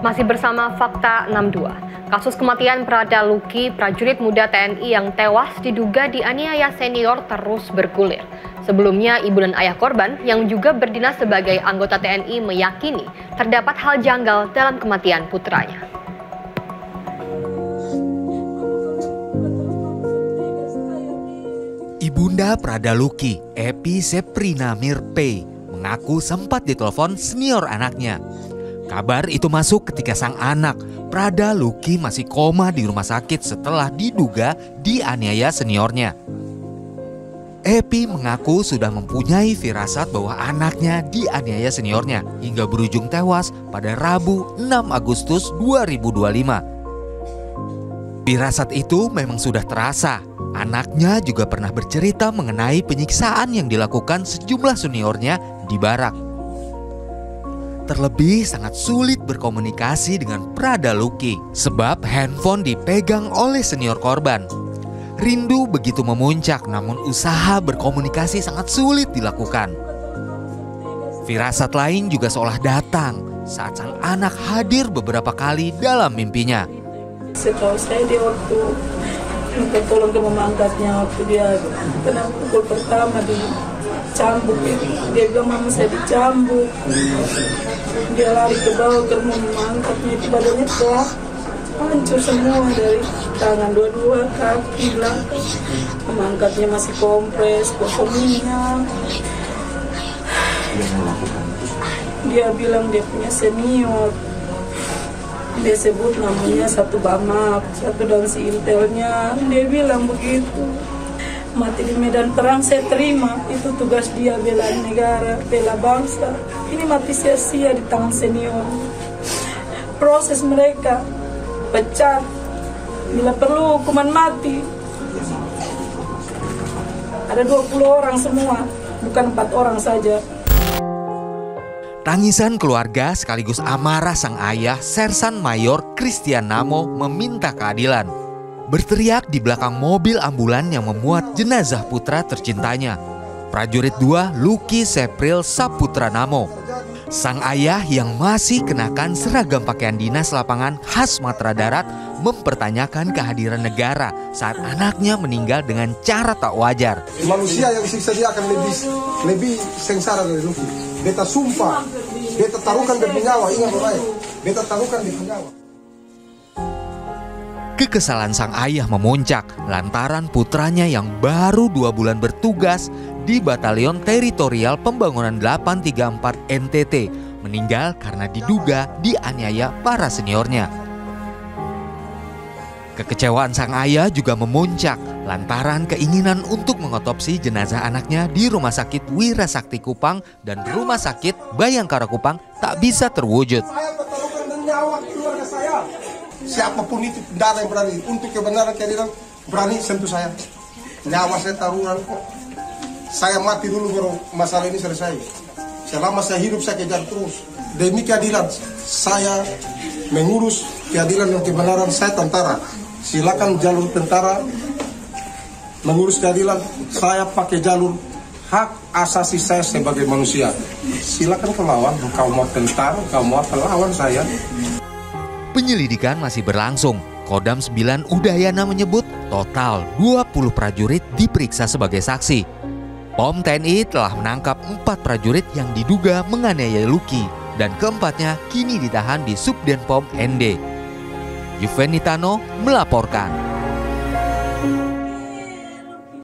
Masih bersama Fakta 62. Kasus kematian Prada Luki, prajurit muda TNI yang tewas diduga dianiaya senior terus bergulir. Sebelumnya, ibu dan ayah korban yang juga berdinas sebagai anggota TNI meyakini terdapat hal janggal dalam kematian putranya. Ibunda Prada Luki, Epi Seprina Mirpe, mengaku sempat ditelepon senior anaknya. Kabar itu masuk ketika sang anak, Prada Luki, masih koma di rumah sakit setelah diduga dianiaya seniornya. Epi mengaku sudah mempunyai firasat bahwa anaknya dianiaya seniornya hingga berujung tewas pada Rabu 6 Agustus 2025. Firasat itu memang sudah terasa. Anaknya juga pernah bercerita mengenai penyiksaan yang dilakukan sejumlah seniornya di barak. Terlebih sangat sulit berkomunikasi dengan Prada Luki sebab handphone dipegang oleh senior korban. Rindu begitu memuncak namun usaha berkomunikasi sangat sulit dilakukan. Firasat lain juga seolah datang saat sang anak hadir beberapa kali dalam mimpinya. Setahu saya dia waktu minta tolong ke mama angkatnya waktu dia kena pukul pertama di cambuk, dia bilang mama saya dicambuk, dia lari ke bawah ke mama angkatnya, itu badannya telah hancur semua dari tangan dua-dua, kaki, belakang. Mama angkatnya masih kompres, kosong minyak. Dia bilang dia punya senior, dia sebut namanya satu Bamak, satu dan si Intelnya. Dia bilang begitu, mati di medan perang saya terima, itu tugas dia, bela negara, bela bangsa. Ini mati sia-sia di tangan senior. Proses mereka pecat, bila perlu hukuman mati. Ada 20 orang semua, bukan 4 orang saja. Tangisan keluarga sekaligus amarah sang ayah, Sersan Mayor Christian Namo, meminta keadilan. Berteriak di belakang mobil ambulan yang memuat jenazah putra tercintanya, prajurit 2 Luki Sepril Saputra Namo. Sang ayah yang masih kenakan seragam pakaian dinas lapangan khas Matra Darat mempertanyakan kehadiran negara saat anaknya meninggal dengan cara tak wajar. Manusia yang siksa dia akan lebih sengsara dari Luki. Beta sumpah, beta taruhkan demi nyawa, ingat baik, beta taruhkan demi nyawa. Kekesalan sang ayah memuncak lantaran putranya yang baru 2 bulan bertugas di Batalion Teritorial Pembangunan 834 NTT meninggal karena diduga dianiaya para seniornya. Kekecewaan sang ayah juga memuncak lantaran keinginan untuk mengotopsi jenazah anaknya di Rumah Sakit Wira Sakti Kupang dan Rumah Sakit Bayangkara Kupang tak bisa terwujud. Saya pertaruhkan demi nyawa keluarga saya. Siapapun itu pendana yang berani untuk kebenaran keadilan berani sentuh saya. Nyawa saya taruhan kok. Saya mati dulu baru masalah ini selesai. Selama saya hidup saya kejar terus. Demi keadilan saya mengurus keadilan dan kebenaran, saya tentara. Silakan jalur tentara mengurus keadilan, saya pakai jalur hak asasi saya sebagai manusia. Silakan kau lawan, kau mau tentara, kau mau lawan saya. Penyelidikan masih berlangsung. Kodam 9 Udayana menyebut total 20 prajurit diperiksa sebagai saksi. POM TNI telah menangkap 4 prajurit yang diduga menganiaya Luki dan keempatnya kini ditahan di Subdenpom ND. Yuvenitano melaporkan.